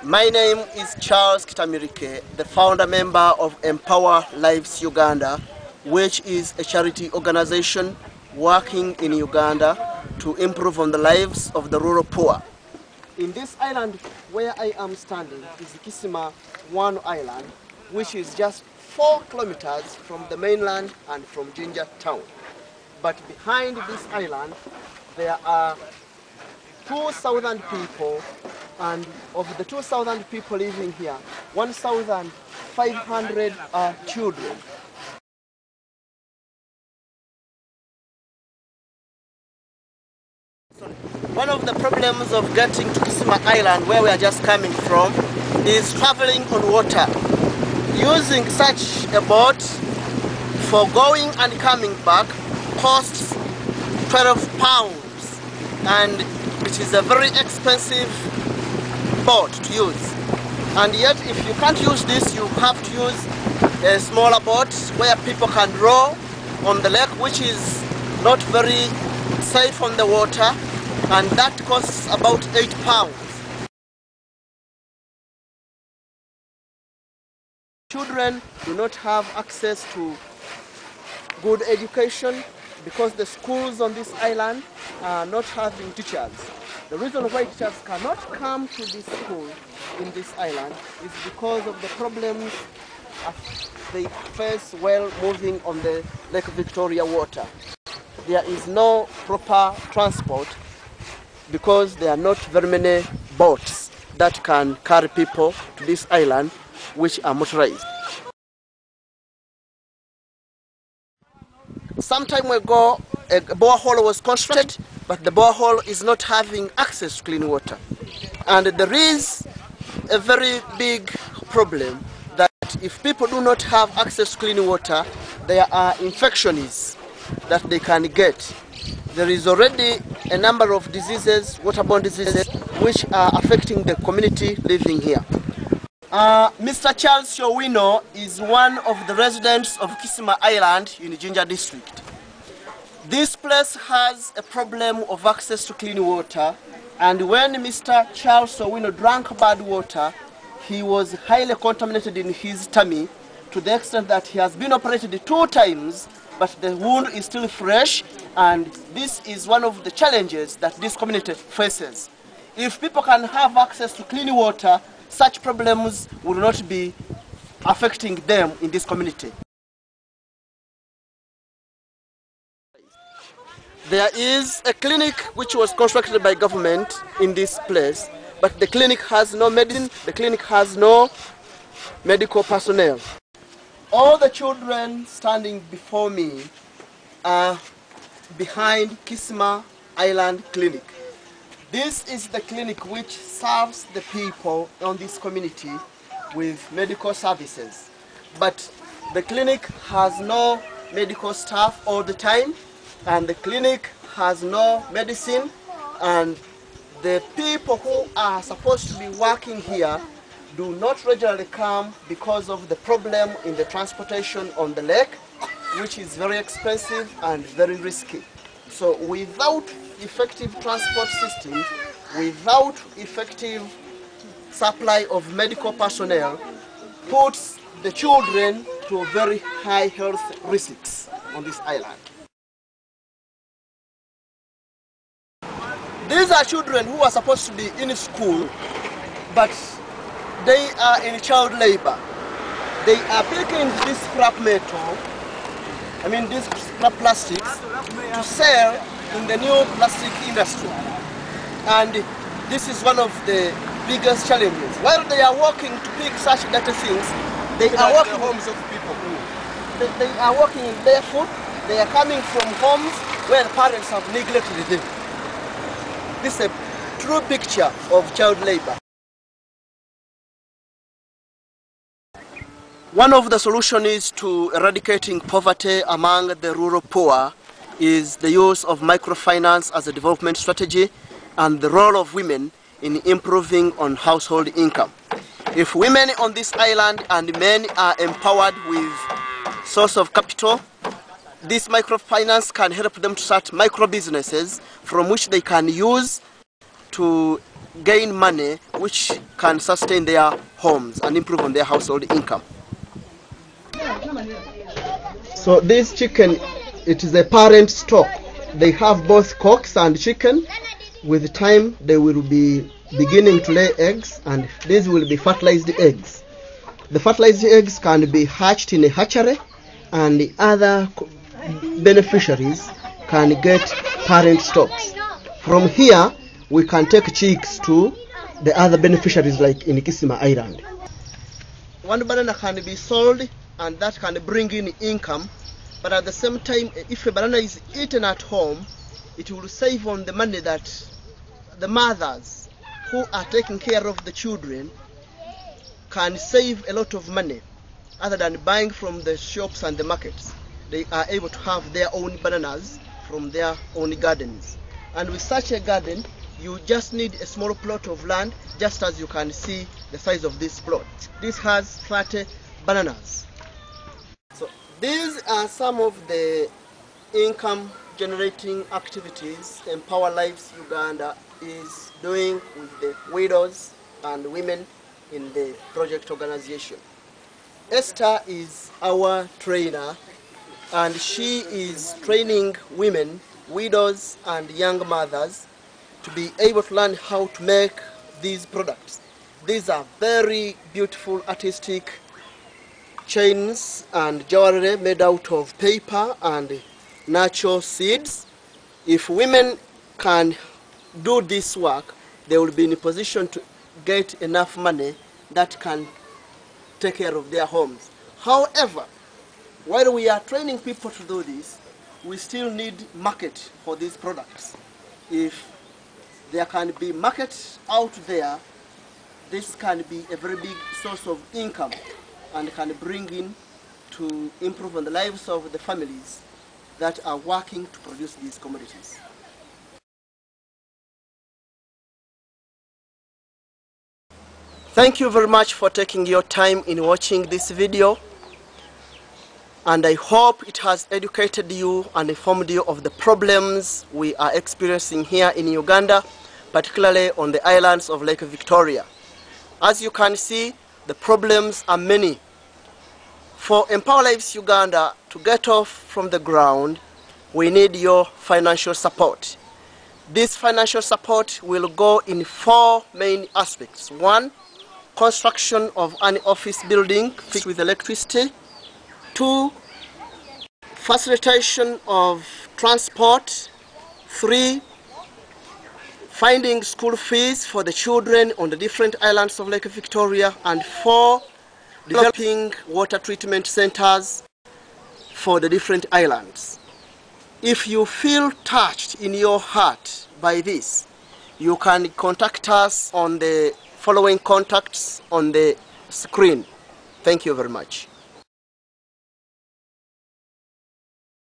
My name is Charles Kitamirike, the founder member of Empower Lives Uganda, which is a charity organization working in Uganda to improve on the lives of the rural poor. In this island where I am standing is Kisima One Island, which is just 4 kilometers from the mainland and from Jinja town. But behind this island, there are 2,000 people, and of the 2,000 people living here, 1,500 are children. One of the problems of getting to Kisima Island, where we are just coming from, is traveling on water. Using such a boat for going and coming back costs 12 pounds, and it is a very expensive boat to use. And yet, if you can't use this, you have to use a smaller boat where people can row on the lake, which is not very safe on the water, and that costs about 8 pounds. Children do not have access to good education because the schools on this island are not having teachers. The reason why teachers cannot come to this school in this island is because of the problems they face while moving on the Lake Victoria water. There is no proper transport because there are not very many boats that can carry people to this island which are motorized. Some time ago, a borehole was constructed, but the borehole is not having access to clean water. And there is a very big problem that if people do not have access to clean water, there are infections that they can get. There is already a number of diseases, waterborne diseases, which are affecting the community living here. Mr. Charles Showino is one of the residents of Kisima Island in Jinja district. This place has a problem of access to clean water, and when Mr. Charles Showino drank bad water, he was highly contaminated in his tummy to the extent that he has been operated 2 times, but the wound is still fresh, and this is one of the challenges that this community faces. If people can have access to clean water, such problems will not be affecting them in this community. There is a clinic which was constructed by government in this place, but the clinic has no medicine, the clinic has no medical personnel. All the children standing before me are behind Kisima Island Clinic. This is the clinic which serves the people on this community with medical services. But the clinic has no medical staff all the time, and the clinic has no medicine, and the people who are supposed to be working here do not regularly come because of the problem in the transportation on the lake, which is very expensive and very risky. So without effective transport system, without effective supply of medical personnel, puts the children to very high health risks on this island. These are children who are supposed to be in school, but they are in child labor. They are picking this scrap metal, these scrap plastics, to sell in the new plastic industry. And this is one of the biggest challenges. While they are working to pick such dirty things, they are working homes of people. They are working barefoot. They are coming from homes where parents have neglected them. This is a true picture of child labor. One of the solutions to eradicating poverty among the rural poor is the use of microfinance as a development strategy and the role of women in improving on household income. If women on this island and men are empowered with source of capital, this microfinance can help them to start micro businesses from which they can use to gain money which can sustain their homes and improve on their household income. So this chicken, it is a parent stock. They have both cocks and chicken. With time they will be beginning to lay eggs, and these will be fertilized eggs. The fertilized eggs can be hatched in a hatchery, and the other beneficiaries can get parent stocks. From here we can take chicks to the other beneficiaries, like in Kisima Island. One banana can be sold and that can bring in income, but at the same time, if a banana is eaten at home, it will save on the money that the mothers who are taking care of the children can save a lot of money. Other than buying from the shops and the markets, they are able to have their own bananas from their own gardens. And with such a garden, you just need a small plot of land, just as you can see the size of this plot. This has 30 bananas. So these are some of the income generating activities Empower Lives Uganda is doing with the widows and women in the project organization. Esther is our trainer, and she is training women, widows and young mothers to be able to learn how to make these products. These are very beautiful artistic chains and jewelry made out of paper and natural seeds. If women can do this work, they will be in a position to get enough money that can take care of their homes. However, while we are training people to do this, we still need market for these products. If there can be market out there, this can be a very big source of income and can bring in to improve on the lives of the families that are working to produce these commodities. Thank you very much for taking your time in watching this video, and I hope it has educated you and informed you of the problems we are experiencing here in Uganda, particularly on the islands of Lake Victoria. As you can see, the problems are many. For Empower Lives Uganda to get off from the ground, we need your financial support. This financial support will go in 4 main aspects. 1, construction of an office building fixed with electricity. 2, facilitation of transport. 3, finding school fees for the children on the different islands of Lake Victoria. And 4, developing water treatment centers for the different islands. If you feel touched in your heart by this, you can contact us on the following contacts on the screen. Thank you very much.